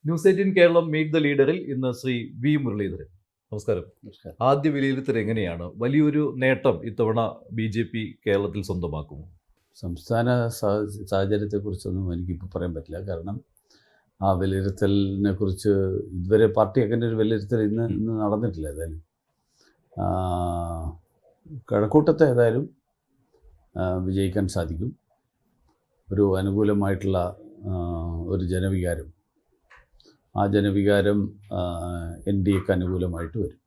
News 18 Keralam meet the ലീഡറിൽ ഇന്ന് Shri V Muraleedharan. നമസ്കാരം. ആദ്യ വിലയിരുത്തൽ എങ്ങനെയാണ്? വലിയൊരു നേട്ടം ഇത്തവണ BJP കേരളത്തിൽ സ്വന്തമാക്കുമോ? സംസ്ഥാന സാഹചര്യത്തെക്കുറിച്ചൊന്നും എനിക്കിപ്പോൾ പറയാൻ പറ്റില്ല. കാരണം ആ വിലയിരുത്തലിനെ കുറിച്ച് ഇതുവരെ പാർട്ടി അങ്ങനെ ഒരു വിലയിരുത്തൽ ഇന്ന് നടന്നിട്ടില്ല. ഏതായാലും കഴക്കൂട്ടത്തെ ഏതായാലും വിജയിക്കാൻ സാധിക്കും. ഒരു അനുകൂലമായിട്ടുള്ള ഒരു ജനവികാരം, ആ ജനവികാരം NDAക്ക് അനുകൂലമായിട്ട് വരും.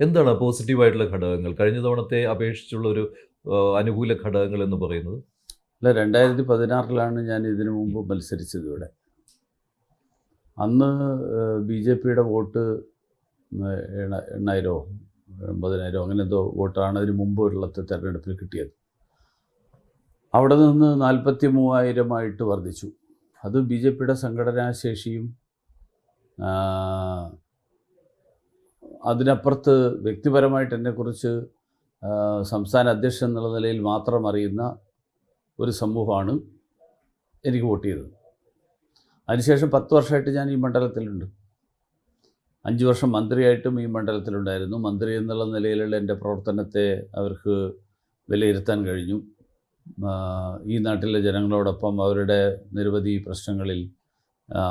എന്താണ് പോസിറ്റീവായിട്ടുള്ള ഘടകങ്ങൾ, കഴിഞ്ഞ തവണത്തെ അപേക്ഷിച്ചുള്ള ഒരു അനുകൂല ഘടകങ്ങൾ എന്ന് പറയുന്നത്? അല്ല, 2016 ഞാൻ ഇതിനു മുമ്പ് മത്സരിച്ചത് ഇവിടെ. അന്ന് BJPയുടെ വോട്ട് 8,000 80,000 അങ്ങനെ എന്തോ വോട്ടാണ് അതിന് മുമ്പുള്ള തെരഞ്ഞെടുപ്പിൽ കിട്ടിയത്. അവിടെ നിന്ന് 43,000 വർദ്ധിച്ചു. അത് BJPയുടെ സംഘടനാശേഷിയും അതിനപ്പുറത്ത് വ്യക്തിപരമായിട്ട് എന്നെക്കുറിച്ച് സംസ്ഥാന അധ്യക്ഷൻ എന്നുള്ള നിലയിൽ മാത്രം അറിയുന്ന ഒരു സമൂഹമാണ് എനിക്ക് വോട്ട് ചെയ്തത്. അതിനുശേഷം 10 വർഷമായിട്ട് ഞാൻ ഈ മണ്ഡലത്തിലുണ്ട്. 5 വർഷം മന്ത്രിയായിട്ടും ഈ മണ്ഡലത്തിലുണ്ടായിരുന്നു. മന്ത്രി എന്നുള്ള നിലയിലുള്ള എൻ്റെ പ്രവർത്തനത്തെ അവർക്ക് വിലയിരുത്താൻ കഴിഞ്ഞു. ഈ നാട്ടിലെ ജനങ്ങളോടൊപ്പം അവരുടെ നിരവധി പ്രശ്നങ്ങളിൽ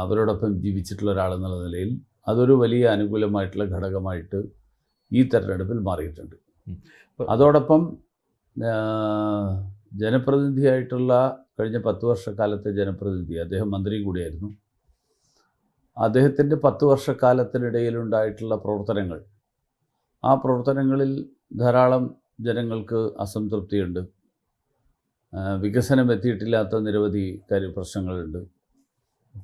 അവരോടൊപ്പം ജീവിച്ചിട്ടുള്ള ഒരാളെന്നുള്ള നിലയിൽ അതൊരു വലിയ അനുകൂലമായിട്ടുള്ള ഘടകമായിട്ട് ഈ തെരഞ്ഞെടുപ്പിൽ മാറിയിട്ടുണ്ട്. അതോടൊപ്പം ജനപ്രതിനിധിയായിട്ടുള്ള കഴിഞ്ഞ 10 വർഷക്കാലത്തെ ജനപ്രതിനിധി, അദ്ദേഹം മന്ത്രി കൂടിയായിരുന്നു. അദ്ദേഹത്തിൻ്റെ 10 വർഷക്കാലത്തിനിടയിലുണ്ടായിട്ടുള്ള പ്രവർത്തനങ്ങൾ, ആ പ്രവർത്തനങ്ങളിൽ ധാരാളം ജനങ്ങൾക്ക് അസംതൃപ്തിയുണ്ട്. വികസനം എത്തിയിട്ടില്ലാത്ത നിരവധി പ്രശ്നങ്ങളുണ്ട്.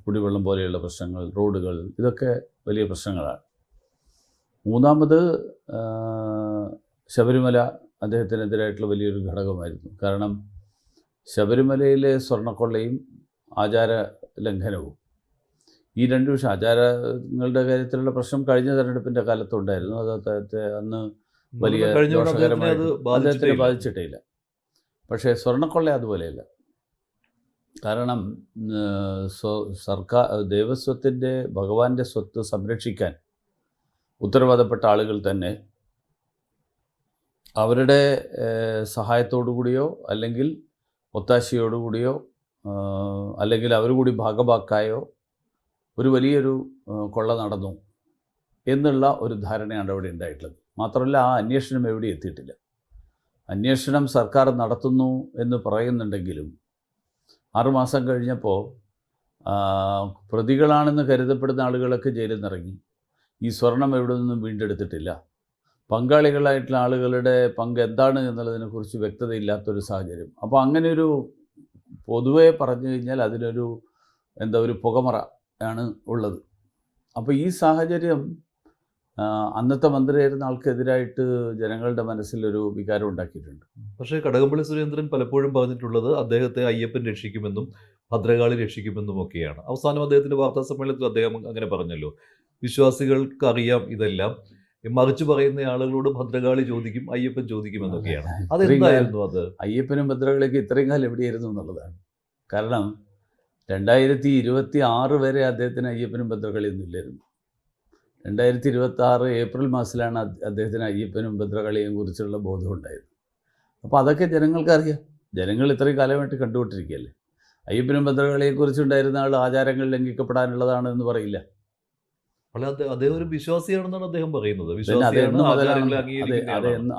കുടിവെള്ളം പോലെയുള്ള പ്രശ്നങ്ങൾ, റോഡുകൾ, ഇതൊക്കെ വലിയ പ്രശ്നങ്ങളാണ്. മൂന്നാമത് ശബരിമല അദ്ദേഹത്തിനെതിരായിട്ടുള്ള വലിയൊരു ഘടകമായിരുന്നു. കാരണം ശബരിമലയിലെ സ്വർണ്ണക്കൊള്ളയും ആചാര ലംഘനവും, ഈ രണ്ട് വിഷയം, ആചാരങ്ങളുടെ കാര്യത്തിലുള്ള പ്രശ്നം കഴിഞ്ഞ തെരഞ്ഞെടുപ്പിൻ്റെ കാലത്തുണ്ടായിരുന്നു. അത് അദ്ദേഹത്തെ അന്ന് വലിയ ദോഷകരമായിട്ട് അദ്ദേഹത്തിനെ ബാധിച്ചിട്ടില്ല. പക്ഷേ സ്വർണ്ണക്കൊള്ള അതുപോലെയല്ല. കാരണം സർക്കാർ ദേവസ്വത്തിൻ്റെ, ഭഗവാന്റെ സ്വത്ത് സംരക്ഷിക്കാൻ ഉത്തരവാദപ്പെട്ട ആളുകൾ തന്നെ അവരുടെ സഹായത്തോടുകൂടിയോ അല്ലെങ്കിൽ ഒത്താശയോടുകൂടിയോ അല്ലെങ്കിൽ അവർ കൂടി ഭാഗഭാക്കായോ ഒരു വലിയൊരു കൊള്ള നടന്നു എന്നുള്ള ഒരു ധാരണയാണ് അവിടെ ഉണ്ടായിട്ടുള്ളത്. മാത്രമല്ല, ആ അന്വേഷണം എവിടെ എത്തിയിട്ടില്ല. അന്വേഷണം സർക്കാർ നടത്തുന്നു എന്ന് പറയുന്നുണ്ടെങ്കിലും 6 മാസം കഴിഞ്ഞപ്പോൾ പ്രതികളാണെന്ന് കരുതപ്പെടുന്ന ആളുകളൊക്കെ ജയിലിൽ നിന്നിറങ്ങി. ഈ സ്വർണം എവിടെ നിന്നും വീണ്ടെടുത്തിട്ടില്ല. പങ്കാളികളായിട്ടുള്ള ആളുകളുടെ പങ്ക് എന്താണ് എന്നുള്ളതിനെക്കുറിച്ച് വ്യക്തതയില്ലാത്തൊരു സാഹചര്യം. അപ്പോൾ അങ്ങനെയൊരു പൊതുവെ പറഞ്ഞു കഴിഞ്ഞാൽ അതിനൊരു ഒരു പുകമറ ആണ് ഉള്ളത്. അപ്പോൾ ഈ സാഹചര്യം അന്നത്തെ മന്ത്രിയായിരുന്ന ആൾക്കെതിരായിട്ട് ജനങ്ങളുടെ മനസ്സിലൊരു വികാരം ഉണ്ടാക്കിയിട്ടുണ്ട്. പക്ഷേ കടകംപള്ളി സുരേന്ദ്രൻ പലപ്പോഴും പറഞ്ഞിട്ടുള്ളത് അദ്ദേഹത്തെ അയ്യപ്പൻ രക്ഷിക്കുമെന്നും ഭദ്രകാളി രക്ഷിക്കുമെന്നും ഒക്കെയാണ്. അവസാനം അദ്ദേഹത്തിൻ്റെ വാർത്താ സമ്മേളനത്തിൽ അദ്ദേഹം അങ്ങനെ പറഞ്ഞല്ലോ, വിശ്വാസികൾക്ക് അറിയാം ഇതെല്ലാം, മറിച്ച് പറയുന്ന ആളുകളോട് ഭദ്രകാളി ചോദിക്കും, അയ്യപ്പൻ ചോദിക്കുമെന്നൊക്കെയാണ്. അതെന്തായിരുന്നു അത്? അയ്യപ്പനും ഭദ്രകാളിയൊക്കെ ഇത്രയും കാലം എവിടെയായിരുന്നു എന്നുള്ളതാണ്. കാരണം 2026 വരെ അദ്ദേഹത്തിന് അയ്യപ്പനും ഭദ്രകാളിയൊന്നും ഇല്ലായിരുന്നു. 2026 ഏപ്രിൽ മാസത്തിലാണ് അദ്ദേഹത്തിന് അയ്യപ്പനും ഭദ്രകാളിയെയും കുറിച്ചുള്ള ബോധമുണ്ടായത്. അപ്പോൾ അതൊക്കെ ജനങ്ങൾക്കറിയാം. ജനങ്ങൾ ഇത്രയും കാലമായിട്ട് കണ്ടുകൊണ്ടിരിക്കുകയല്ലേ. അയ്യപ്പനും ഭദ്രകാളിയെക്കുറിച്ചുണ്ടായിരുന്ന ആൾ ആചാരങ്ങൾ ലംഘിക്കപ്പെടാനുള്ളതാണ് എന്ന് പറയില്ല. അദ്ദേഹം ഒരു വിശ്വാസിയാണെന്നാണ് അദ്ദേഹം പറയുന്നത്.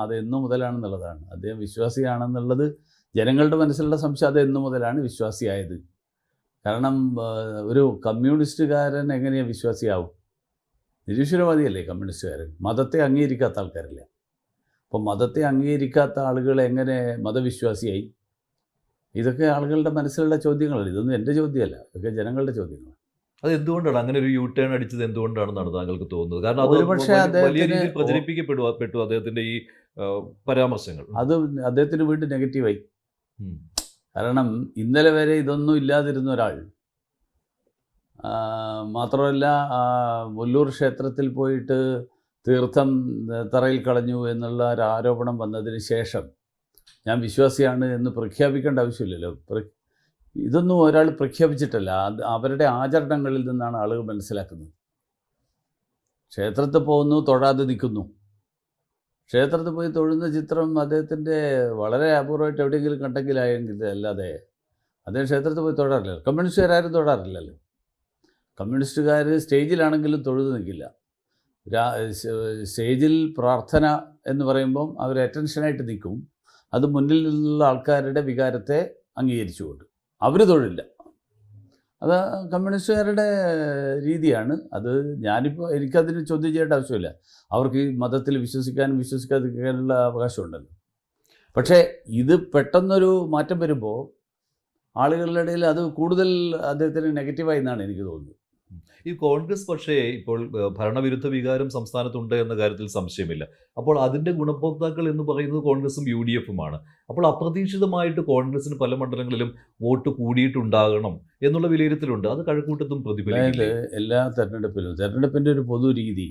അതെന്നു മുതലാണെന്നുള്ളതാണ്. അദ്ദേഹം വിശ്വാസിയാണെന്നുള്ളത് ജനങ്ങളുടെ മനസ്സിലുള്ള സംശയം. അതെന്നു മുതലാണ് വിശ്വാസിയായത്. കാരണം ഒരു കമ്മ്യൂണിസ്റ്റുകാരൻ എങ്ങനെയാണ് വിശ്വാസിയാവും? നിരീശ്വരവാദിയല്ലേ കമ്മ്യൂണിസ്റ്റുകാരൻ. മതത്തെ അംഗീകരിക്കാത്ത ആൾക്കാരല്ലേ. അപ്പോൾ മതത്തെ അംഗീകരിക്കാത്ത ആളുകൾ എങ്ങനെ മതവിശ്വാസിയായി? ഇതൊക്കെ ആളുകളുടെ മനസ്സിലുള്ള ചോദ്യങ്ങളാണ്. ഇതൊന്നും എൻ്റെ ചോദ്യമല്ല, ഇതൊക്കെ ജനങ്ങളുടെ ചോദ്യങ്ങളാണ്. അത് എന്തുകൊണ്ടാണ് അങ്ങനെ ഒരു U-ടേൺ അടിച്ചത്? എന്തുകൊണ്ടാണെന്നാണ് താങ്കൾക്ക് തോന്നുന്നത്? കാരണം അത് വലിയ രീതിയിൽ പ്രചരിപ്പിക്കപ്പെട്ടു അദ്ദേഹത്തിൻ്റെ ഈ പരാമർശങ്ങൾ. അത് അദ്ദേഹത്തിന് വീണ്ടും നെഗറ്റീവായി. കാരണം ഇന്നലെ വരെ ഇതൊന്നും ഇല്ലാതിരുന്ന ഒരാൾ, മാത്രമല്ല മുല്ലൂർ ക്ഷേത്രത്തിൽ പോയിട്ട് തീർത്ഥം തറയിൽ കളഞ്ഞു എന്നുള്ള ഒരു ആരോപണം വന്നതിന് ശേഷം ഞാൻ വിശ്വാസിയാണ് എന്ന് പ്രഖ്യാപിക്കേണ്ട ആവശ്യമില്ലല്ലോ. ഇതൊന്നും ഒരാൾ പ്രഖ്യാപിച്ചിട്ടല്ല, അത് അവരുടെ ആചരണങ്ങളിൽ നിന്നാണ് ആളുകൾ മനസ്സിലാക്കുന്നത്. ക്ഷേത്രത്തിൽ പോകുന്നു, തൊഴാതെ നിൽക്കുന്നു. ക്ഷേത്രത്തിൽ പോയി തൊഴുന്ന ചിത്രം അദ്ദേഹത്തിൻ്റെ വളരെ അപൂർവമായിട്ട് എവിടെയെങ്കിലും കണ്ടെങ്കിലായെങ്കിൽ അല്ലാതെ അദ്ദേഹം ക്ഷേത്രത്തിൽ പോയി തൊഴാറില്ല. കമ്മ്യൂണിസ്റ്റുകാരും തൊഴാറില്ലല്ലോ. കമ്മ്യൂണിസ്റ്റുകാർ സ്റ്റേജിലാണെങ്കിലും തൊഴുതു നിൽക്കില്ല. സ്റ്റേജിൽ പ്രാർത്ഥന എന്ന് പറയുമ്പം അവർ അറ്റൻഷനായിട്ട് നിൽക്കും. അത് മുന്നിൽ നിന്നുള്ള ആൾക്കാരുടെ വികാരത്തെ അംഗീകരിച്ചുകൊണ്ട് അവർ തൊഴില്ല. അത് കമ്മ്യൂണിസ്റ്റുകാരുടെ രീതിയാണ്. അത് എനിക്കതിന് ചോദ്യം ചെയ്യേണ്ട ആവശ്യമില്ല. അവർക്ക് ഈ മതത്തിൽ വിശ്വസിക്കാനും വിശ്വസിക്കാതിരിക്കാനുള്ള അവകാശമുണ്ടല്ലോ. പക്ഷേ ഇത് പെട്ടെന്നൊരു മാറ്റം വരുമ്പോൾ ആളുകളുടെ ഇടയിൽ അത് കൂടുതൽ അദ്ദേഹത്തിന് നെഗറ്റീവായി എന്നാണ് എനിക്ക് തോന്നുന്നത്. ഈ കോൺഗ്രസ് പക്ഷേ ഇപ്പോൾ ഭരണവിരുദ്ധ വികാരം സംസ്ഥാനത്തുണ്ട് എന്ന കാര്യത്തിൽ സംശയമില്ല. അപ്പോൾ അതിൻ്റെ ഗുണഭോക്താക്കൾ എന്ന് പറയുന്നത് കോൺഗ്രസും UDFുമാണ്. അപ്പോൾ അപ്രതീക്ഷിതമായിട്ട് കോൺഗ്രസിന് പല മണ്ഡലങ്ങളിലും വോട്ട് കൂടിയിട്ടുണ്ടാകണം എന്നുള്ള വിലയിരുത്തലുണ്ട്. അത് കഴക്കൂട്ടത്തും പ്രതിഫലിക്കില്ലേ? എല്ലാ തെരഞ്ഞെടുപ്പിൻ്റെ ഒരു പൊതു രീതി,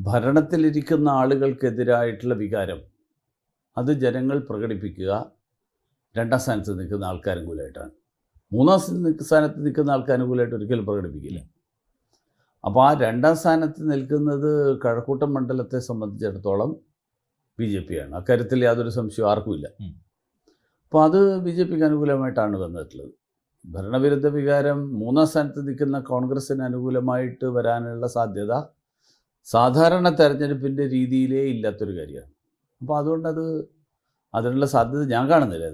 ഭരണത്തിലിരിക്കുന്ന ആളുകൾക്കെതിരായിട്ടുള്ള വികാരം അത് ജനങ്ങൾ പ്രകടിപ്പിക്കുക രണ്ടാം സ്ഥാനത്ത് നിൽക്കുന്ന ആൾക്കനുകൂലമായിട്ടാണ്. മൂന്നാം സ്ഥാനത്ത് നിൽക്കുന്ന ആൾക്കനുകൂലമായിട്ട് ഒരിക്കലും പ്രകടിപ്പിക്കില്ല. അപ്പോൾ ആ രണ്ടാം സ്ഥാനത്ത് നിൽക്കുന്നത് കഴക്കൂട്ടം മണ്ഡലത്തെ സംബന്ധിച്ചിടത്തോളം BJP ആണ്. അക്കാര്യത്തിൽ യാതൊരു സംശയവും ആർക്കുമില്ല. അപ്പോൾ അത് BJPക്ക് അനുകൂലമായിട്ടാണ് വന്നിട്ടുള്ളത്. ഭരണവിരുദ്ധ വികാരം മൂന്നാം സ്ഥാനത്ത് നിൽക്കുന്ന കോൺഗ്രസ്സിന് അനുകൂലമായിട്ട് വരാനുള്ള സാധ്യത സാധാരണ തെരഞ്ഞെടുപ്പിൻ്റെ രീതിയിലേ ഇല്ലാത്തൊരു കാര്യമാണ്. അപ്പോൾ അതുകൊണ്ട് അതിനുള്ള സാധ്യത ഞാൻ കാണുന്നില്ല.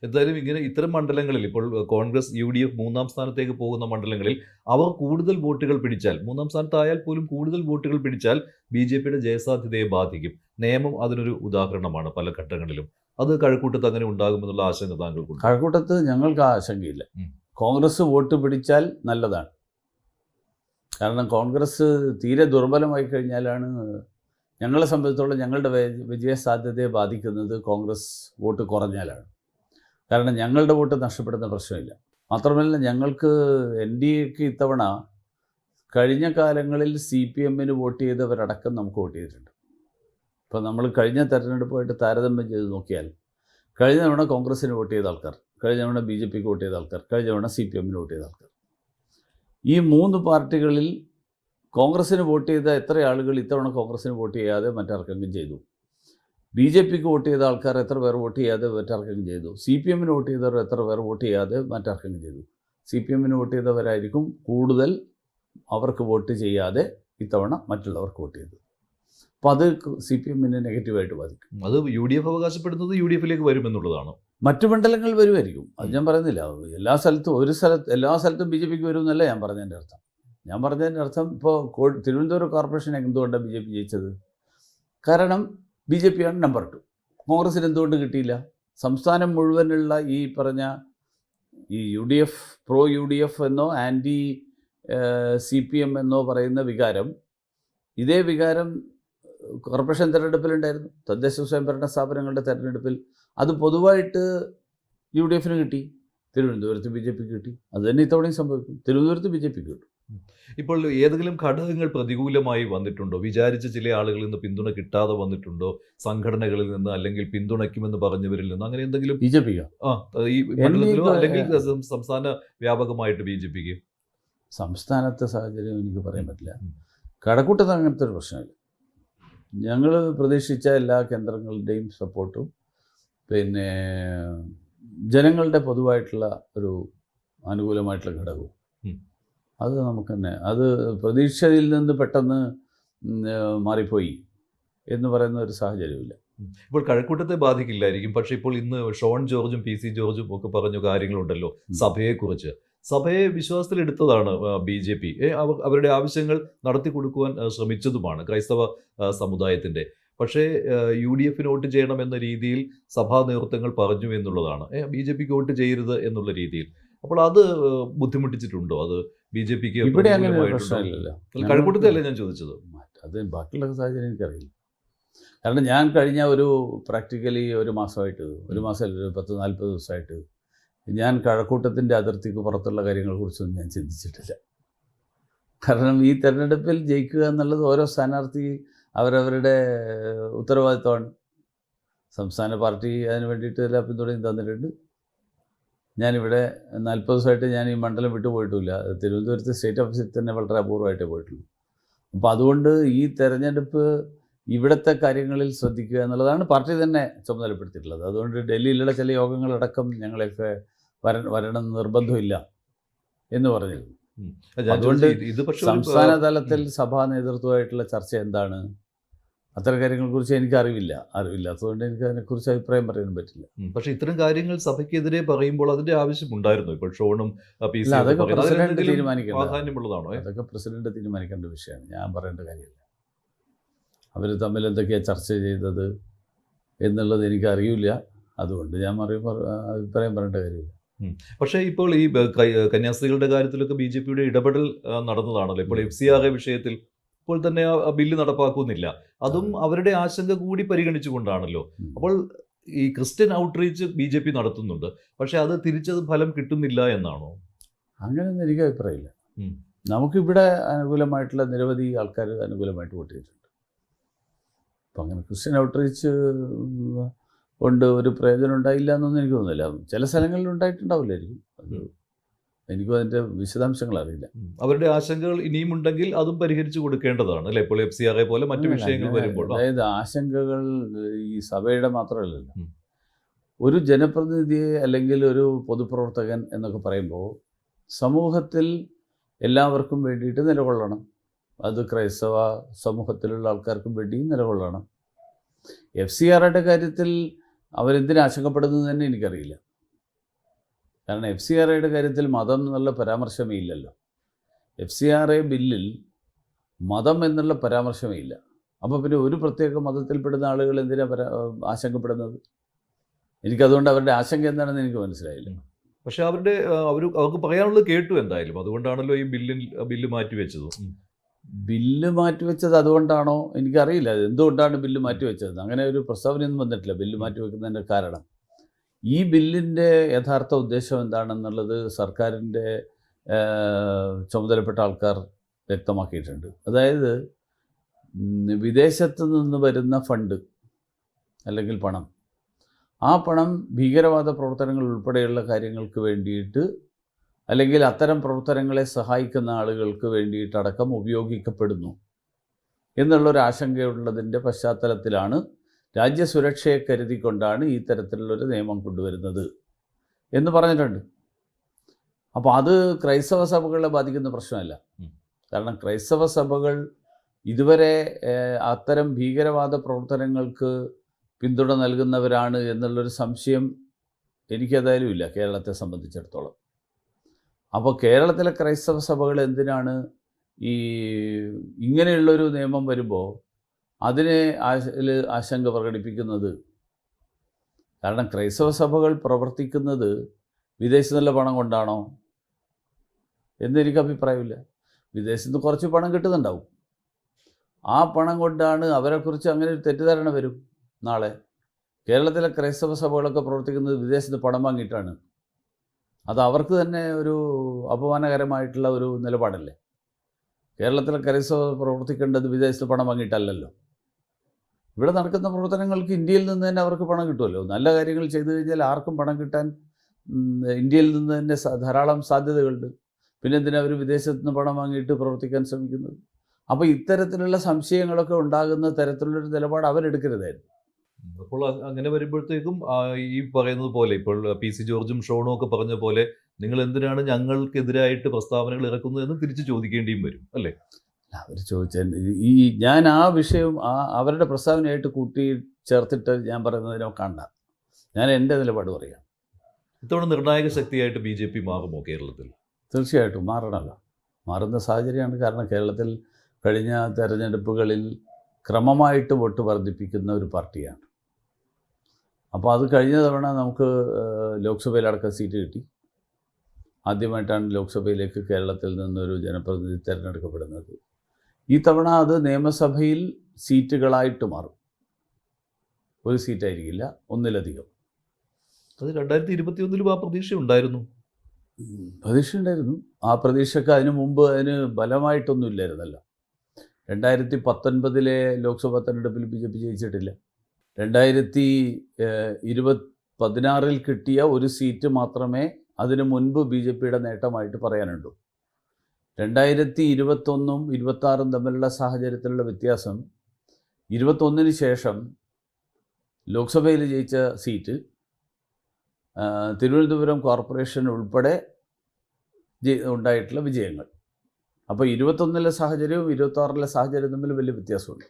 എന്തായാലും ഇങ്ങനെ ഇത്തരം മണ്ഡലങ്ങളിൽ ഇപ്പോൾ കോൺഗ്രസ് UDF മൂന്നാം സ്ഥാനത്തേക്ക് പോകുന്ന മണ്ഡലങ്ങളിൽ അവർ കൂടുതൽ വോട്ടുകൾ പിടിച്ചാൽ, മൂന്നാം സ്ഥാനത്തായാൽ പോലും കൂടുതൽ വോട്ടുകൾ പിടിച്ചാൽ BJPയുടെ ജയസാധ്യതയെ ബാധിക്കും. നിയമം അതിനൊരു ഉദാഹരണമാണ് പല ഘട്ടങ്ങളിലും. അത് കഴക്കൂട്ടത്ത് അങ്ങനെ ഉണ്ടാകുമെന്നുള്ള ആശങ്ക താങ്കൾക്കുണ്ട്? കഴക്കൂട്ടത്ത് ഞങ്ങൾക്ക് ആ ആശങ്കയില്ല. കോൺഗ്രസ് വോട്ട് പിടിച്ചാൽ നല്ലതാണ്. കാരണം കോൺഗ്രസ് തീരെ ദുർബലമായി കഴിഞ്ഞാലാണ് ഞങ്ങളെ സംബന്ധിച്ചിടത്തോളം ഞങ്ങളുടെ വിജയസാധ്യതയെ ബാധിക്കുന്നത്. കോൺഗ്രസ് വോട്ട് കുറഞ്ഞാലാണ്. കാരണം ഞങ്ങളുടെ വോട്ട് നഷ്ടപ്പെടുന്ന പ്രശ്നമില്ല. മാത്രമല്ല, ഞങ്ങൾക്ക് NDAക്ക് ഇത്തവണ കഴിഞ്ഞ കാലങ്ങളിൽ CPMന് വോട്ട് ചെയ്തവരടക്കം നമുക്ക് വോട്ട് ചെയ്തിട്ടുണ്ട്. ഇപ്പോൾ നമ്മൾ കഴിഞ്ഞ തെരഞ്ഞെടുപ്പുമായിട്ട് താരതമ്യം ചെയ്ത് നോക്കിയാൽ കഴിഞ്ഞ തവണ കോൺഗ്രസ്സിന് വോട്ട് ചെയ്ത ആൾക്കാർ, കഴിഞ്ഞ തവണ BJPക്ക് വോട്ട് ചെയ്ത ആൾക്കാർ, കഴിഞ്ഞ തവണ CPMന് വോട്ട് ചെയ്ത ആൾക്കാർ, ഈ മൂന്ന് പാർട്ടികളിൽ കോൺഗ്രസ്സിന് വോട്ട് ചെയ്ത എത്ര ആളുകൾ ഇത്തവണ കോൺഗ്രസ്സിന് വോട്ട് ചെയ്യാതെ മറ്റാർക്കെങ്കിലും ചെയ്തു? BJPക്ക് വോട്ട് ചെയ്ത ആൾക്കാർ എത്ര പേർ വോട്ട് ചെയ്യാതെ മറ്റാർക്കെങ്കിലും ചെയ്തു? CPMന് വോട്ട് ചെയ്തവർ എത്ര പേർ വോട്ട് ചെയ്യാതെ മറ്റാർക്കെങ്കിലും ചെയ്തു? CPMന് വോട്ട് ചെയ്തവരായിരിക്കും കൂടുതൽ അവർക്ക് വോട്ട് ചെയ്യാതെ ഇത്തവണ മറ്റുള്ളവർക്ക് വോട്ട് ചെയ്തത്. അപ്പോൾ അത് CPMനെ നെഗറ്റീവായിട്ട് ബാധിക്കും. അത് UDF അവകാശപ്പെടുന്നത് UDFിലേക്ക് വരുമെന്നുള്ളതാണ്. മറ്റു മണ്ഡലങ്ങൾ വരുമായിരിക്കും, അത് ഞാൻ പറയുന്നില്ല. എല്ലാ സ്ഥലത്തും BJPക്ക് വരുമെന്നല്ല ഞാൻ പറഞ്ഞതിൻ്റെ അർത്ഥം. ഞാൻ പറഞ്ഞതിൻ്റെ അർത്ഥം ഇപ്പോൾ തിരുവനന്തപുരം കോർപ്പറേഷൻ എന്തുകൊണ്ടാണ് BJP ജയിച്ചത്? കാരണം BJP ആണ് നമ്പർ 2. കോൺഗ്രസ്സിന് എന്തുകൊണ്ട് കിട്ടിയില്ല? സംസ്ഥാനം മുഴുവനുള്ള ഈ പറഞ്ഞ ഈ UDF, പ്രോ UDF എന്നോ ആൻറ്റി CPM എന്നോ പറയുന്ന വികാരം, ഇതേ വികാരം കോർപ്പറേഷൻ തിരഞ്ഞെടുപ്പിലുണ്ടായിരുന്നു. തദ്ദേശ സ്വയംഭരണ സ്ഥാപനങ്ങളുടെ തിരഞ്ഞെടുപ്പിൽ അത് പൊതുവായിട്ട് UDFന് കിട്ടി, തിരുവനന്തപുരത്ത് BJPക്ക് കിട്ടി. അത് തന്നെ ഇത്തവണയും സംഭവിക്കും. തിരുവനന്തപുരത്ത് BJPക്ക് കിട്ടും. ഇപ്പോൾ ഏതെങ്കിലും ഘടകങ്ങൾ പ്രതികൂലമായി വന്നിട്ടുണ്ടോ? വിചാരിച്ച ചില ആളുകളിൽ നിന്ന് പിന്തുണ കിട്ടാതെ വന്നിട്ടുണ്ടോ? സംഘടനകളിൽ നിന്ന്, അല്ലെങ്കിൽ പിന്തുണയ്ക്കുമെന്ന് പറഞ്ഞവരിൽ നിന്ന്, അങ്ങനെ എന്തെങ്കിലും? BJPക്ക് ഈ മണ്ഡലത്തിലോ അല്ലെങ്കിൽ സംസ്ഥാന വ്യാപകമായിട്ട് BJPക്ക്? സംസ്ഥാനത്തെ സാഹചര്യം എനിക്ക് പറയാൻ പറ്റില്ല. കഴക്കൂട്ടത്ത് അങ്ങനത്തെ ഒരു പ്രശ്നമില്ല. ഞങ്ങൾ പ്രതീക്ഷിച്ച എല്ലാ കേന്ദ്രങ്ങളുടെയും സപ്പോർട്ടും പിന്നെ ജനങ്ങളുടെ പൊതുവായിട്ടുള്ള ഒരു അനുകൂലമായിട്ടുള്ള ഘടകവും അത് നമുക്ക് തന്നെ, അത് പ്രതീക്ഷയിൽ നിന്ന് പെട്ടെന്ന് മാറിപ്പോയി എന്ന് പറയുന്ന ഒരു സാഹചര്യമില്ല. ഇപ്പോൾ കഴക്കൂട്ടത്തെ ബാധിക്കില്ലായിരിക്കും. പക്ഷേ ഇപ്പോൾ ഇന്ന് ഷോൺ ജോർജും PC ജോർജും ഒക്കെ പറഞ്ഞ കാര്യങ്ങളുണ്ടല്ലോ സഭയെക്കുറിച്ച്. സഭയെ വിശ്വാസത്തിലെടുത്തതാണ് BJP. അവരുടെ ആവശ്യങ്ങൾ നടത്തി കൊടുക്കുവാൻ ശ്രമിച്ചതുമാണ് ക്രൈസ്തവ സമുദായത്തിൻ്റെ. പക്ഷേ UDFന് വോട്ട് ചെയ്യണമെന്ന രീതിയിൽ സഭാ നേതൃത്വങ്ങൾ പറഞ്ഞു എന്നുള്ളതാണ്. BJPക്ക് വോട്ട് ചെയ്യരുത് എന്നുള്ള രീതിയിൽ. അപ്പോൾ അത് ബുദ്ധിമുട്ടിച്ചിട്ടുണ്ടോ? അത് BJPക്ക് ഇവിടെ അങ്ങനെ പ്രശ്നമില്ലല്ലോ. കഴക്കൂട്ടത്തല്ലേ ഞാൻ ചോദിച്ചത്. അത് ബാക്കിയുള്ള സാഹചര്യം എനിക്കറിയില്ല. കാരണം ഞാൻ കഴിഞ്ഞ പ്രാക്ടിക്കലി ഒരു മാസമായിട്ട്, ഒരു മാസമല്ല, 10-40 ദിവസമായിട്ട് ഞാൻ കഴക്കൂട്ടത്തിൻ്റെ അതിർത്തിക്ക് പുറത്തുള്ള കാര്യങ്ങളെക്കുറിച്ചൊന്നും ഞാൻ ചിന്തിച്ചിട്ടില്ല. കാരണം ഈ തെരഞ്ഞെടുപ്പിൽ ജയിക്കുക എന്നുള്ളത് ഓരോ സ്ഥാനാർത്ഥി അവരവരുടെ ഉത്തരവാദിത്വമാണ്. സംസ്ഥാന പാർട്ടി അതിന് വേണ്ടിയിട്ട് എല്ലാ പിന്തുണയും തന്നിട്ടുണ്ട്. ഞാനിവിടെ 40 ദിവസമായിട്ട് ഞാൻ ഈ മണ്ഡലം വിട്ടു പോയിട്ടുമില്ല. തിരുവനന്തപുരത്ത് സ്റ്റേറ്റ് ഓഫീസിൽ തന്നെ വളരെ അപൂർവമായിട്ടേ പോയിട്ടുള്ളൂ. അപ്പോൾ അതുകൊണ്ട് ഈ തെരഞ്ഞെടുപ്പ് ഇവിടുത്തെ കാര്യങ്ങളിൽ ശ്രദ്ധിക്കുക എന്നുള്ളതാണ് പാർട്ടി തന്നെ ചുമതലപ്പെടുത്തിയിട്ടുള്ളത്. അതുകൊണ്ട് ഡൽഹിയിലുള്ള ചില യോഗങ്ങളടക്കം ഞങ്ങളെയൊക്കെ വരണം നിർബന്ധമില്ല എന്ന് പറഞ്ഞിരുന്നു. അതുകൊണ്ട് ഇത് പക്ഷേ സംസ്ഥാന തലത്തിൽ സഭാ നേതൃത്വമായിട്ടുള്ള ചർച്ച എന്താണ്, അത്തരം കാര്യങ്ങളെക്കുറിച്ച് എനിക്ക് അറിവില്ലാത്തതുകൊണ്ട് എനിക്ക് അതിനെക്കുറിച്ച് അഭിപ്രായം പറയാൻ പറ്റില്ല. പക്ഷേ ഇത്തരം കാര്യങ്ങൾ സഭയ്ക്കെതിരെ പറയുമ്പോൾ അതിന്റെ ആവശ്യമുണ്ടായിരുന്നു. ഇപ്പോൾ ഷോണും PC അതൊക്കെ ഒക്കെ പറയുന്നത് പ്രസിഡന്റ് അതിനെന്തെങ്കിലും തീരുമാനിക്കേണ്ട പ്രാധാന്യമുള്ളതാണോ? അതൊക്കെ പ്രസിഡന്റ് തീരുമാനിക്കേണ്ട വിഷയമാണ്, ഞാൻ പറയേണ്ട കാര്യമില്ല. അവർ തമ്മിൽ എന്തൊക്കെയാണ് ചർച്ച ചെയ്തത് എന്നുള്ളത് എനിക്കറിയില്ല. അതുകൊണ്ട് ഞാൻ അഭിപ്രായം പറയേണ്ട കാര്യമില്ല. പക്ഷേ ഇപ്പോൾ ഈ കന്യാസ്ത്രീകളുടെ കാര്യത്തിലൊക്കെ BJPയുടെ ഇടപെടൽ നടന്നതാണല്ലോ. ഇപ്പോൾ FCRA വിഷയത്തിൽ ഇപ്പോൾ തന്നെ ആ ബില്ല് നടപ്പാക്കുന്നില്ല. അതും അവരുടെ ആശങ്ക കൂടി പരിഗണിച്ചുകൊണ്ടാണല്ലോ. അപ്പോൾ ഈ ക്രിസ്ത്യൻ ഔട്ട്റീച്ച് BJP നടത്തുന്നുണ്ട്, പക്ഷെ അത് തിരിച്ചത് ഫലം കിട്ടുന്നില്ല എന്നാണോ? അങ്ങനെയൊന്നും എനിക്ക് അഭിപ്രായമില്ല. നമുക്കിവിടെ അനുകൂലമായിട്ടുള്ള നിരവധി ആൾക്കാർ അനുകൂലമായിട്ട് വോട്ട് ചെയ്തിട്ടുണ്ട്. അപ്പം അങ്ങനെ ക്രിസ്ത്യൻ ഔട്ട്റീച്ച് കൊണ്ട് ഒരു പ്രയോജനം ഉണ്ടായില്ല എന്നൊന്നും എനിക്ക് തോന്നുന്നില്ല. ചില സ്ഥലങ്ങളിൽ ഉണ്ടായിട്ടുണ്ടാവില്ലായിരിക്കും, അത് എനിക്കും അതിൻ്റെ വിശദാംശങ്ങൾ അറിയില്ല. അവരുടെ ആശങ്കകൾ ഇനിയും ഉണ്ടെങ്കിൽ അതും പരിഹരിച്ചു കൊടുക്കേണ്ടതാണ് അല്ലേ? ഇപ്പോൾ FCRA പോലെ മറ്റു വിഷയങ്ങൾ വരുമ്പോൾ അതായത് ആശങ്കകൾ ഈ സഭയുടെ മാത്രമല്ലല്ലോ. ഒരു ജനപ്രതിനിധിയെ അല്ലെങ്കിൽ ഒരു പൊതുപ്രവർത്തകൻ എന്നൊക്കെ പറയുമ്പോൾ സമൂഹത്തിൽ എല്ലാവർക്കും വേണ്ടിയിട്ട് നിലകൊള്ളണം. അത് ക്രൈസ്തവ സമൂഹത്തിലുള്ള ആൾക്കാർക്കും വേണ്ടിയും നിലകൊള്ളണം. FCRAയുടെ കാര്യത്തിൽ അവരെന്തിനു ആശങ്കപ്പെടുന്നത് തന്നെ എനിക്കറിയില്ല. കാരണം FCRAയുടെ കാര്യത്തിൽ മതം എന്നുള്ള പരാമർശമേ ഇല്ലല്ലോ. FCRA ബില്ലിൽ മതം എന്നുള്ള പരാമർശമേ ഇല്ല. അപ്പോൾ പിന്നെ ഒരു പ്രത്യേക മതത്തിൽപ്പെടുന്ന ആളുകൾ എന്തിനാണ് ആശങ്കപ്പെടുന്നത്? എനിക്കതുകൊണ്ട് അവരുടെ ആശങ്ക എന്താണെന്ന് എനിക്ക് മനസ്സിലായില്ല. പക്ഷെ അവർക്ക് പറയാനുള്ളത് കേട്ടു എന്തായാലും. അതുകൊണ്ടാണല്ലോ ഈ ബില്ല് മാറ്റിവെച്ചത്. ബില്ല് മാറ്റിവെച്ചത് അതുകൊണ്ടാണോ എനിക്കറിയില്ല. എന്തുകൊണ്ടാണ് ബില്ല് മാറ്റിവെച്ചത്? അങ്ങനെ ഒരു പ്രസ്താവനയൊന്നും വന്നിട്ടില്ല ബില്ല് മാറ്റിവെക്കുന്നതിൻ്റെ കാരണം. ഈ ബില്ലിൻ്റെ യഥാർത്ഥ ഉദ്ദേശം എന്താണെന്നുള്ളത് സർക്കാരിൻ്റെ ചുമതലപ്പെട്ട ആൾക്കാർ വ്യക്തമാക്കിയിട്ടുണ്ട്. അതായത് വിദേശത്ത് നിന്ന് വരുന്ന ഫണ്ട് അല്ലെങ്കിൽ പണം, ആ പണം ഭീകരവാദ പ്രവർത്തനങ്ങൾ ഉൾപ്പെടെയുള്ള കാര്യങ്ങൾക്ക് വേണ്ടിയിട്ട് അല്ലെങ്കിൽ അത്തരം പ്രവർത്തനങ്ങളെ സഹായിക്കുന്ന ആളുകൾക്ക് വേണ്ടിയിട്ടടക്കം ഉപയോഗിക്കപ്പെടുന്നു എന്നുള്ളൊരു ആശങ്കയുള്ളതിൻ്റെ പശ്ചാത്തലത്തിലാണ് രാജ്യസുരക്ഷയെ കരുതിക്കൊണ്ടാണ് ഈ തരത്തിലുള്ളൊരു നിയമം കൊണ്ടുവരുന്നത് എന്ന് പറഞ്ഞിട്ടുണ്ട്. അപ്പോൾ അത് ക്രൈസ്തവ സഭകളെ ബാധിക്കുന്ന പ്രശ്നമല്ല. കാരണം ക്രൈസ്തവ സഭകൾ ഇതുവരെ അത്തരം ഭീകരവാദ പ്രവർത്തനങ്ങൾക്ക് പിന്തുണ നൽകുന്നവരാണ് എന്നുള്ളൊരു സംശയം എനിക്കേതായാലും ഇല്ല കേരളത്തെ സംബന്ധിച്ചിടത്തോളം. അപ്പോൾ കേരളത്തിലെ ക്രൈസ്തവ സഭകൾ എന്തിനാണ് ഇങ്ങനെയുള്ളൊരു നിയമം വരുമ്പോൾ അതിനെ ആശങ്ക പ്രകടിപ്പിക്കുന്നത്? കാരണം ക്രൈസ്തവ സഭകൾ പ്രവർത്തിക്കുന്നത് വിദേശത്തു നിന്നുള്ള പണം കൊണ്ടാണോ എന്നെനിക്ക് അഭിപ്രായമില്ല. വിദേശത്ത് നിന്ന് കുറച്ച് പണം കിട്ടുന്നുണ്ടാവും. ആ പണം കൊണ്ടാണ് അവരെക്കുറിച്ച് അങ്ങനെ ഒരു തെറ്റിദ്ധാരണ വരും. നാളെ കേരളത്തിലെ ക്രൈസ്തവ സഭകളൊക്കെ പ്രവർത്തിക്കുന്നത് വിദേശത്ത് പണം വാങ്ങിയിട്ടാണ്. അത് അവർക്ക് തന്നെ ഒരു അപമാനകരമായിട്ടുള്ള ഒരു നിലപാടല്ലേ? കേരളത്തിലെ ക്രൈസ്തവ പ്രവർത്തിക്കേണ്ടത് വിദേശത്ത് പണം വാങ്ങിയിട്ടല്ലല്ലോ. ഇവിടെ നടക്കുന്ന പ്രവർത്തനങ്ങൾക്ക് ഇന്ത്യയിൽ നിന്ന് തന്നെ അവർക്ക് പണം കിട്ടുമല്ലോ. നല്ല കാര്യങ്ങൾ ചെയ്തു കഴിഞ്ഞാൽ ആർക്കും പണം കിട്ടാൻ ഇന്ത്യയിൽ നിന്ന് തന്നെ ധാരാളം സാധ്യതകളുണ്ട്. പിന്നെ എന്തിനാണ് അവർ വിദേശത്ത് നിന്ന് പണം വാങ്ങിയിട്ട് പ്രവർത്തിക്കാൻ ശ്രമിക്കുന്നത്? അപ്പോൾ ഇത്തരത്തിലുള്ള സംശയങ്ങളൊക്കെ ഉണ്ടാകുന്ന തരത്തിലുള്ളൊരു നിലപാട് അവരെടുക്കരുതായിരുന്നു. അപ്പോൾ അങ്ങനെ വരുമ്പോഴത്തേക്കും ഈ പറയുന്നത് പോലെ ഇപ്പോൾ PC ജോർജും ഷോണും ഒക്കെ പറഞ്ഞ പോലെ നിങ്ങൾ എന്തിനാണ് ഞങ്ങൾക്കെതിരായിട്ട് പ്രസ്താവനകൾ ഇറക്കുന്നത് എന്ന് തിരിച്ച് ചോദിക്കേണ്ടിയും വരും അല്ലേ? അവർ ചോദിച്ചാൽ ഞാൻ ആ വിഷയം അവരുടെ പ്രസ്താവനയായിട്ട് കൂട്ടി ചേർത്തിട്ട് ഞാൻ പറയുന്നതിനോ കണ്ട ഞാൻ എൻ്റെ നിലപാട് പറയാം. ഇത്തവണ നിർണായക ശക്തിയായിട്ട് BJP മാറുമോ കേരളത്തിൽ? തീർച്ചയായിട്ടും മാറണമല്ലോ. മാറുന്ന സാഹചര്യമാണ്. കാരണം കേരളത്തിൽ കഴിഞ്ഞ തെരഞ്ഞെടുപ്പുകളിൽ ക്രമമായിട്ട് വോട്ട് വർദ്ധിപ്പിക്കുന്ന ഒരു പാർട്ടിയാണ്. അപ്പോൾ അത് കഴിഞ്ഞ തവണ നമുക്ക് ലോക്സഭയിലടക്കം സീറ്റ് കിട്ടി. ആദ്യമായിട്ടാണ് ലോക്സഭയിലേക്ക് കേരളത്തിൽ നിന്നൊരു ജനപ്രതിനിധി തിരഞ്ഞെടുക്കപ്പെടുന്നത്. ഈ തവണ അത് നിയമസഭയിൽ സീറ്റുകളായിട്ട് മാറും. ഒരു സീറ്റായിരിക്കില്ല, ഒന്നിലധികം. അത് 2021 ആ പ്രതീക്ഷ ഉണ്ടായിരുന്നു. ആ പ്രതീക്ഷയ്ക്ക് അതിനു മുമ്പ് അതിന് ബലമായിട്ടൊന്നും ഇല്ലായിരുന്നല്ലോ. 2019 ലോക്സഭാ തെരഞ്ഞെടുപ്പിൽ BJP ജയിച്ചിട്ടില്ല. 2016 കിട്ടിയ ഒരു സീറ്റ് മാത്രമേ അതിനു മുൻപ് ബി ജെ പിയുടെ നേട്ടമായിട്ട് പറയാനുണ്ട്. 2021-ഉം 26-ഉം തമ്മിലുള്ള സാഹചര്യത്തിലുള്ള വ്യത്യാസം, 21-ന് ശേഷം ലോക്സഭയിൽ ജയിച്ച സീറ്റ്, തിരുവനന്തപുരം കോർപ്പറേഷൻ ഉൾപ്പെടെ ഉണ്ടായിട്ടുള്ള വിജയങ്ങൾ. അപ്പോൾ 21-ലെ സാഹചര്യവും 26-ലെ സാഹചര്യവും തമ്മിൽ വലിയ വ്യത്യാസമുണ്ട്.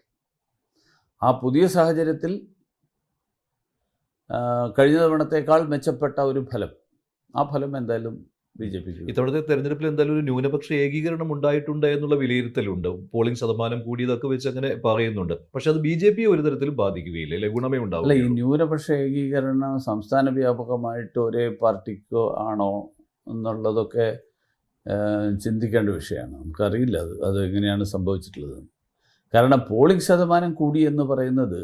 ആ പുതിയ സാഹചര്യത്തിൽ കഴിഞ്ഞ തവണത്തേക്കാൾ മെച്ചപ്പെട്ട ഒരു ഫലം, ആ ഫലം എന്തായാലും ബി ജെ പിക്ക്. ഇത്തവണത്തെ തെരഞ്ഞെടുപ്പിൽ എന്തായാലും ഒരു ന്യൂനപക്ഷ ഏകീകരണം ഉണ്ടായിട്ടുണ്ട് എന്നുള്ള വിലയിരുത്തലുണ്ട്. പോളിംഗ് ശതമാനം കൂടിയതൊക്കെ വെച്ച് അങ്ങനെ പറയുന്നുണ്ട്. പക്ഷെ അത് ബി ജെ പിയെ ഒരു തരത്തിലും ബാധിക്കുകയില്ല, അല്ലെ? ഗുണമേ ഉണ്ടാവും. അല്ല, ഈ ന്യൂനപക്ഷ ഏകീകരണം സംസ്ഥാന വ്യാപകമായിട്ട് ഒരേ പാർട്ടിക്കോ ആണോ എന്നുള്ളതൊക്കെ ചിന്തിക്കേണ്ട വിഷയമാണ്. നമുക്കറിയില്ല അത് എങ്ങനെയാണ് സംഭവിച്ചിട്ടുള്ളത്. കാരണം പോളിംഗ് ശതമാനം കൂടി എന്ന് പറയുന്നത്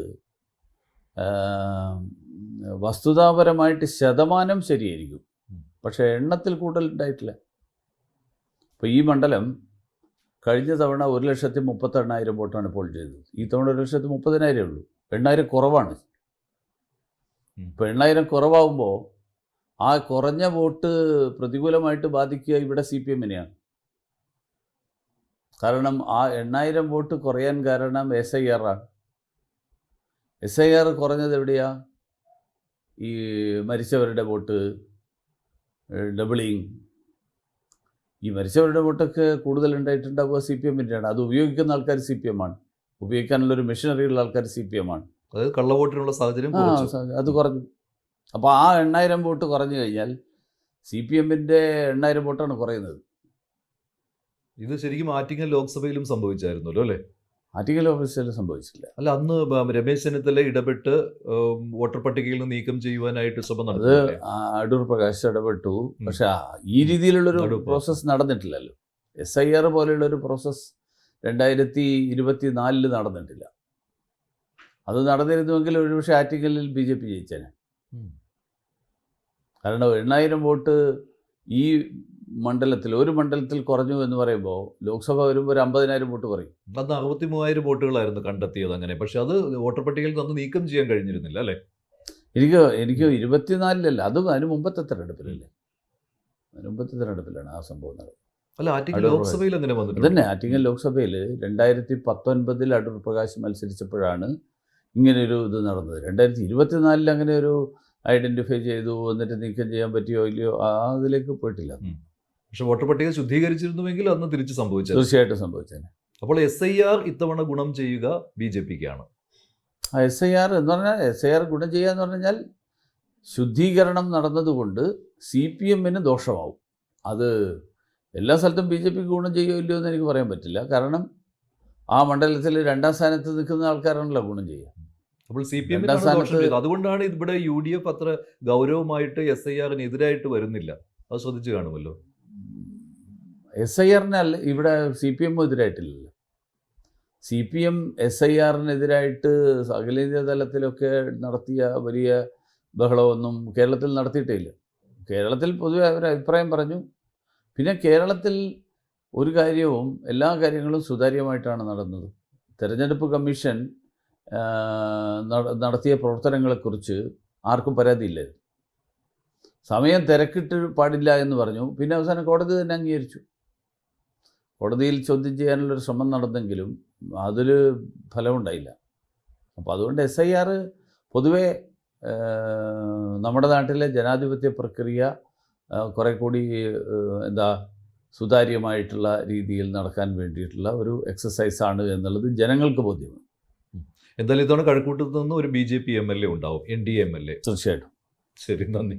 വസ്തുതാപരമായിട്ട് ശതമാനം ശരിയായിരിക്കും, പക്ഷേ എണ്ണത്തിൽ കൂടുതൽ ഉണ്ടായിട്ടില്ല. ഇപ്പോൾ ഈ മണ്ഡലം കഴിഞ്ഞ തവണ 1,38,000 വോട്ടാണ് പോൾ ചെയ്തത്. ഈ തവണ 1,30,000 ഉള്ളൂ. 8,000 കുറവാണ്. ഇപ്പോൾ 8,000 കുറവാകുമ്പോൾ ആ കുറഞ്ഞ വോട്ട് പ്രതികൂലമായിട്ട് ബാധിക്കുക ഇവിടെ CPM-നെയാണ്. കാരണം ആ 8,000 വോട്ട് കുറയാൻ കാരണം SIR ആണ്. SIR കുറഞ്ഞത് എവിടെയാ? ഈ മരിച്ചവരുടെ വോട്ട് ഡബിളിങ്. ഈ മരിച്ചവരുടെ വോട്ടൊക്കെ കൂടുതലുണ്ടായിട്ടുണ്ടാവുക CPM-ൻ്റെയാണ്. അത് ഉപയോഗിക്കുന്ന ആൾക്കാർ CPM ആണ്. ഉപയോഗിക്കാനുള്ളൊരു മെഷീനറിയുള്ള ആൾക്കാർ CPM ആണ്. അതായത് കള്ളവോട്ടിനുള്ള സാഹചര്യം അത് കുറഞ്ഞു. അപ്പോൾ ആ 8,000 വോട്ട് കുറഞ്ഞു കഴിഞ്ഞാൽ CPM-ൻ്റെ 8,000 വോട്ടാണ് കുറയുന്നത്. ഇത് ശരിക്കും ആറ്റിങ്ങൽ ലോക്സഭയിലും സംഭവിച്ചായിരുന്നല്ലോ, അല്ലേ? ആറ്റിങ്ങൽ ഓഫീസിൽ സംഭവിച്ചില്ല. അല്ല, അന്ന് രമേശ് ചെന്നിത്തല ഇടപെട്ട് വോട്ടർ പട്ടികയിൽ നിന്ന് നീക്കം ചെയ്യുവാനായിട്ട് ശ്രമം അത് നടത്തി. അടൂർ പ്രകാശ് ഇടപെട്ടു. പക്ഷെ ഈ രീതിയിലുള്ളൊരു പ്രോസസ്സ് നടന്നിട്ടില്ലല്ലോ. SIR പോലെയുള്ളൊരു പ്രോസസ്സ് 2024 നടന്നിട്ടില്ല. അത് നടന്നിരുന്നുവെങ്കിൽ ഒരുപക്ഷെ ആറ്റിങ്ങലിൽ BJP ജയിച്ചേനെ. കാരണം 8,000 വോട്ട് ഈ മണ്ഡലത്തിൽ, ഒരു മണ്ഡലത്തിൽ കുറഞ്ഞു എന്ന് പറയുമ്പോൾ ലോക്സഭ വരുമ്പോൾ ഒരു 50,000 വോട്ട് പറയും. അന്ന് 63,000 വോട്ടുകളായിരുന്നു കണ്ടെത്തിയത് അങ്ങനെ. പക്ഷെ അത് വോട്ടർ പട്ടികയിൽ നിന്ന് നീക്കം ചെയ്യാൻ കഴിഞ്ഞിരുന്നില്ല, അല്ലേ? എനിക്ക് 24-ലല്ല, അതും അതിന് മുമ്പത്തെ തെരഞ്ഞെടുപ്പിലല്ലേ, അതിന് മുമ്പത്തെ തെരഞ്ഞെടുപ്പിലാണ് ആ സംഭവം നടന്നത്. അല്ല, ആറ്റിങ്ങൽ ലോക്സഭയിൽ അങ്ങനെ വന്നിട്ടുണ്ട്. അതന്നെ, ആറ്റിങ്ങൽ ലോക്സഭയിൽ 2019 അടൂർ പ്രകാശ് മത്സരിച്ചപ്പോഴാണ് ഇങ്ങനെയൊരു ഇത് നടന്നത്. 2024 അങ്ങനെ ഒരു ഐഡൻറ്റിഫൈ ചെയ്തു, എന്നിട്ട് നീക്കം ചെയ്യാൻ പറ്റിയോ ഇല്ലയോ അതിലേക്ക് പോയിട്ടില്ല. പക്ഷെ വോട്ടർ പട്ടിക ശുദ്ധീകരിച്ചിരുന്നുവെങ്കിൽ അന്ന് തിരിച്ച് സംഭവിച്ചത്. തീർച്ചയായിട്ടും സംഭവിച്ചേനെ. അപ്പോൾ SIR ഇത്തവണ ഗുണം ചെയ്യുക BJPക്കാണ്. SIR എന്ന് പറഞ്ഞാൽ, SIR ഗുണം ചെയ്യുക എന്ന് പറഞ്ഞാൽ ശുദ്ധീകരണം നടന്നതുകൊണ്ട് CPM-ന് ദോഷമാവും. അത് എല്ലാ സ്ഥലത്തും BJPക്ക് ഗുണം ചെയ്യുമോ ഇല്ലയോ എന്ന് എനിക്ക് പറയാൻ പറ്റില്ല. കാരണം ആ മണ്ഡലത്തിൽ 2ാം സ്ഥാനത്ത് നിൽക്കുന്ന ആൾക്കാരാണല്ലോ ഗുണം ചെയ്യുക. അപ്പോൾ CPM അതുകൊണ്ടാണ് ഇവിടെ UDF അത്ര ഗൗരവമായിട്ട് SIR-നെതിരായിട്ട് വരുന്നില്ല. അത് ശ്രദ്ധിച്ചു കാണുമല്ലോ. SIR-നല്ല, ഇവിടെ CPM എതിരായിട്ടില്ലല്ലോ. CPM SIR-നെതിരായിട്ട് അഖിലേന്ത്യാ തലത്തിലൊക്കെ നടത്തിയ വലിയ ബഹളമൊന്നും കേരളത്തിൽ നടത്തിയിട്ടേ ഇല്ല. കേരളത്തിൽ പൊതുവെ അവർ അഭിപ്രായം പറഞ്ഞു. പിന്നെ കേരളത്തിൽ ഒരു കാര്യവും, എല്ലാ കാര്യങ്ങളും സുതാര്യമായിട്ടാണ് നടന്നത്. തെരഞ്ഞെടുപ്പ് കമ്മീഷൻ നടത്തിയ പ്രവർത്തനങ്ങളെക്കുറിച്ച് ആർക്കും പരാതിയില്ലായിരുന്നു. സമയം തിരക്കിട്ട് പാടില്ല എന്ന് പറഞ്ഞു. പിന്നെ അവസാനം കോടതി തന്നെ അംഗീകരിച്ചു. കോടതിയിൽ ചോദ്യം ചെയ്യാനുള്ളൊരു ശ്രമം നടന്നെങ്കിലും അതിൽ ഫലമുണ്ടായില്ല. അപ്പോൾ അതുകൊണ്ട് SIR പൊതുവെ നമ്മുടെ നാട്ടിലെ ജനാധിപത്യ പ്രക്രിയ കുറേ കൂടി സുതാര്യമായിട്ടുള്ള രീതിയിൽ നടക്കാൻ വേണ്ടിയിട്ടുള്ള ഒരു എക്സസൈസാണ് എന്നുള്ളത് ജനങ്ങൾക്ക് ബോധ്യമാണ്. എന്തായാലും ഇത്തവണ കഴക്കൂട്ടത്ത് നിന്ന് ഒരു BJP MLA ഉണ്ടാവും, NDA MLA. തീർച്ചയായിട്ടും. ശരി, നന്ദി.